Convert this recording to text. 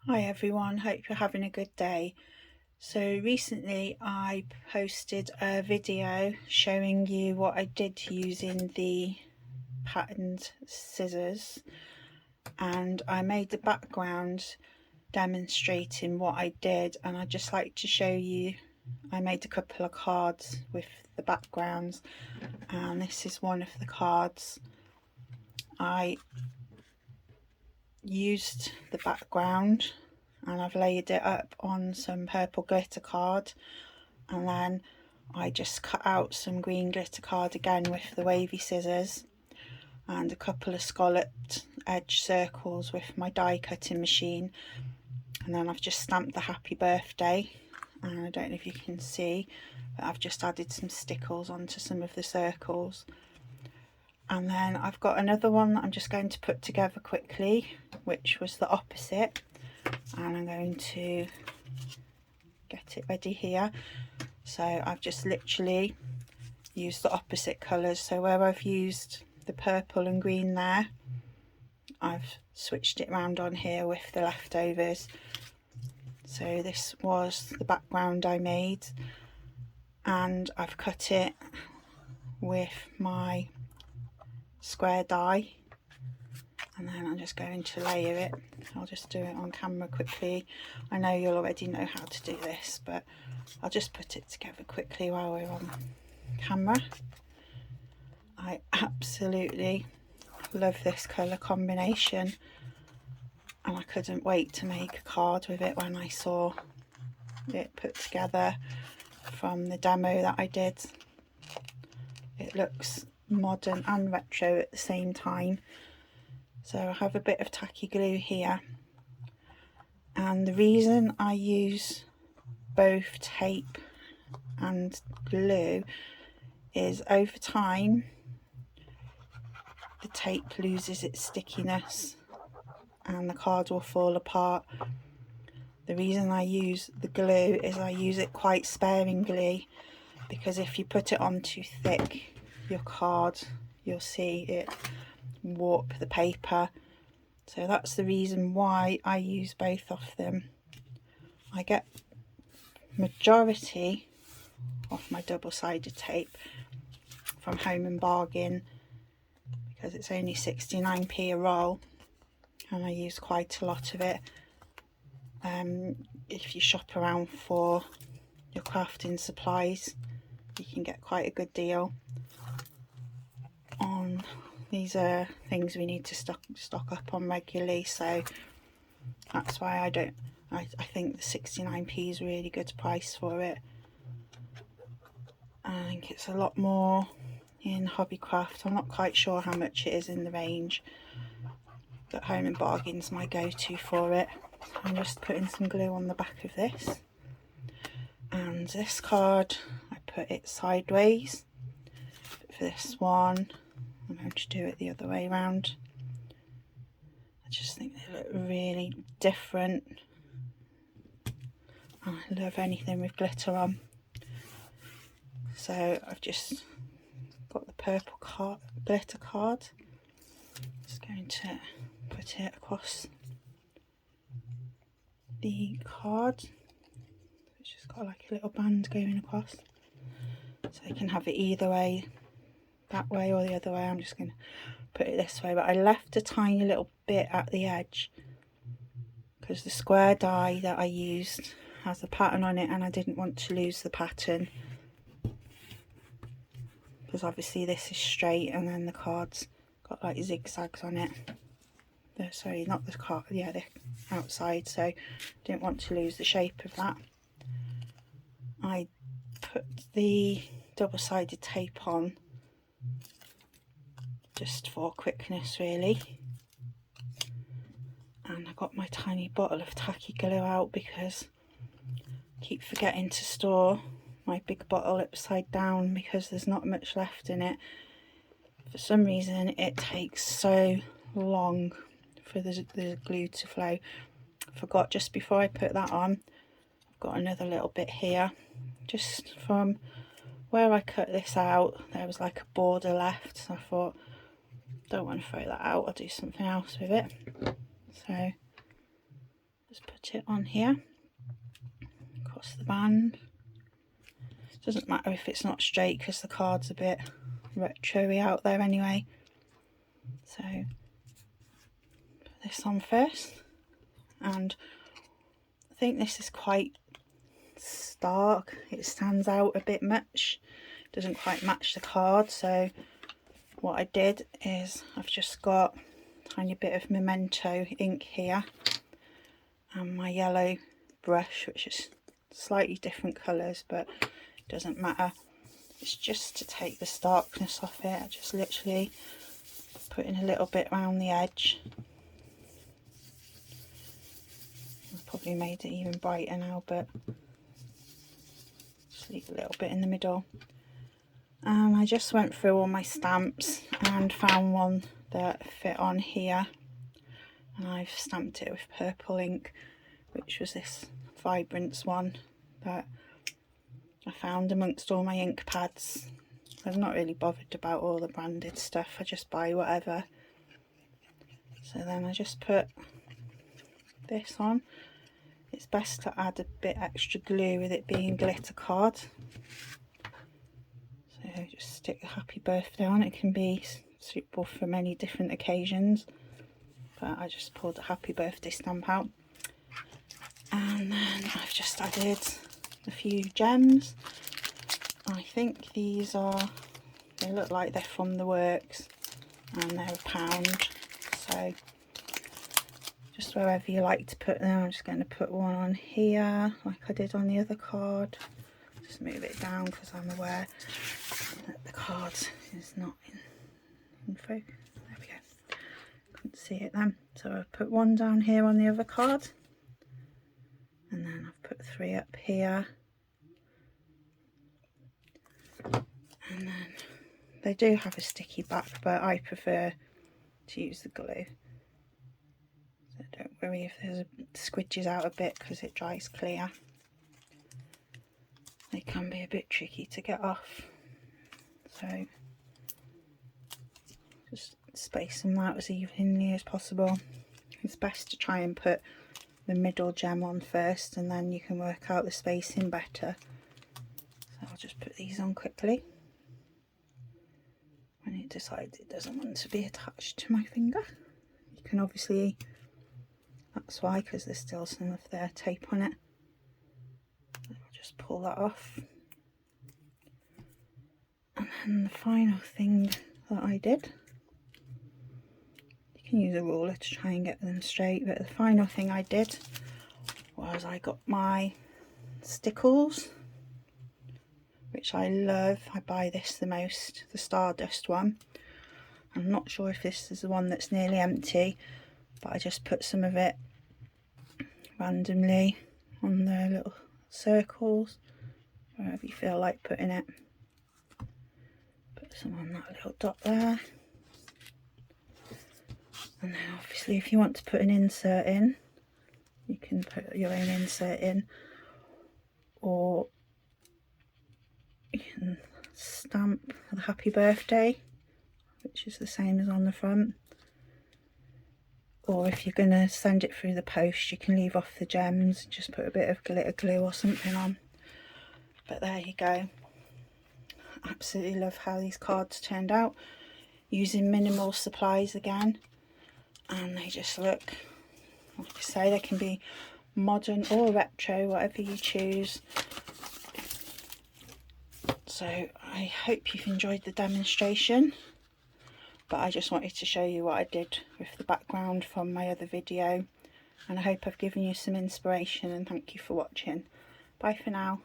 Hi everyone, hope you're having a good day. So recently I posted a video showing you what I did using the patterned scissors, and I made the background demonstrating what I did, and I'd just like to show you. I made a couple of cards with the backgrounds, and this is one of the cards. I used the background and I've laid it up on some purple glitter card, and then I just cut out some green glitter card again with the wavy scissors and a couple of scalloped edge circles with my die cutting machine, and then I've just stamped the happy birthday, and I don't know if you can see, but I've just added some stickles onto some of the circles. And then I've got another one that I'm just going to put together quickly, which was the opposite, and I'm going to get it ready here. So I've just literally used the opposite colours, so where I've used the purple and green there, I've switched it around on here with the leftovers. So this was the background I made, and I've cut it with my square die, and then I'm just going to layer it. I'll just do it on camera quickly. I know you'll already know how to do this, but I'll just put it together quickly while we're on camera. I absolutely love this colour combination, and I couldn't wait to make a card with it when I saw it put together from the demo that I did. It looks modern and retro at the same time. So I have a bit of tacky glue here, and the reason I use both tape and glue is over time the tape loses its stickiness and the card will fall apart. The reason I use the glue is I use it quite sparingly, because if you put it on too thick, your card, you'll see it warp the paper. So that's the reason why I use both of them. I get majority of my double-sided tape from Home and Bargain because it's only 69p a roll, and I use quite a lot of it. If you shop around for your crafting supplies, you can get quite a good deal on these are things we need to stock up on regularly, so that's why I think the 69p is a really good price for it. I think it's a lot more in Hobbycraft. I'm not quite sure how much it is in the range, but Home and Bargain's my go-to for it. So I'm just putting some glue on the back of this, and this card I put it sideways. But for this one I'm going to do it the other way around. I just think they look really different. I love anything with glitter on. So I've just got the purple glitter card. Just going to put it across the card. It's just got like a little band going across, so I can have it either way, that way or the other way. I'm just going to put it this way, but I left a tiny little bit at the edge because the square die that I used has a pattern on it, and I didn't want to lose the pattern, because obviously this is straight and then the card's got like zigzags on it. Sorry, not the card, yeah, the outside, so didn't want to lose the shape of that. I put the double-sided tape on just for quickness really, and I got my tiny bottle of tacky glue out because I keep forgetting to store my big bottle upside down because there's not much left in it. For some reason it takes so long for the glue to flow. I forgot just before I put that on, I've got another little bit here. Just from where I cut this out, there was like a border left, so I thought, don't want to throw that out, I'll do something else with it. So Just put it on here, across the band. Doesn't matter if it's not straight because the card's a bit retro-y out there anyway. So put this on first, and I think this is quite stark. It stands out a bit much, doesn't quite match the card. So what I did is I've just got a tiny bit of Memento ink here and my yellow brush, which is slightly different colours, but it doesn't matter. It's just to take the starkness off it. I just literally put in a little bit around the edge. I've probably made it even brighter now, but just leave a little bit in the middle. And I just went through all my stamps and found one that fit on here, and I've stamped it with purple ink, which was this Vibrance one that I found amongst all my ink pads. I'm not really bothered about all the branded stuff, I just buy whatever. So then I just put this on. It's best to add a bit extra glue with it being glitter card. So just stick a happy birthday on. It can be suitable for many different occasions, but I just pulled a happy birthday stamp out. And then I've just added a few gems. I think these are, they look like they're from the works and they're £1. So just wherever you like to put them, I'm just going to put one on here like I did on the other card. Just move it down because I'm aware that the card is not in focus. There we go. Couldn't see it then. So I've put one down here on the other card, and then I've put 3 up here, and then they do have a sticky back, but I prefer to use the glue. So don't worry if there's squidges out a bit because it dries clear. They can be a bit tricky to get off, so just space them out as evenly as possible. It's best to try and put the middle gem on first, and then you can work out the spacing better. So I'll just put these on quickly when it decides it doesn't want to be attached to my finger. You can obviously, that's why, because there's still some of their tape on it. I'll just pull that off. And then the final thing that I did, you can use a ruler to try and get them straight, but the final thing I did was I got my stickles, which I love. I buy this the most, the Stardust one. I'm not sure if this is the one that's nearly empty, but I just put some of it randomly on the little circles, wherever you feel like putting it. Put some on that little dot there. And then obviously if you want to put an insert in, you can put your own insert in, or you can stamp the happy birthday, which is the same as on the front. Or if you're going to send it through the post, you can leave off the gems and just put a bit of glitter glue or something on. But there you go. Absolutely love how these cards turned out, using minimal supplies again, and they just look, like I say, they can be modern or retro, whatever you choose. So I hope you've enjoyed the demonstration, but I just wanted to show you what I did with the background from my other video, and I hope I've given you some inspiration, and thank you for watching. Bye for now.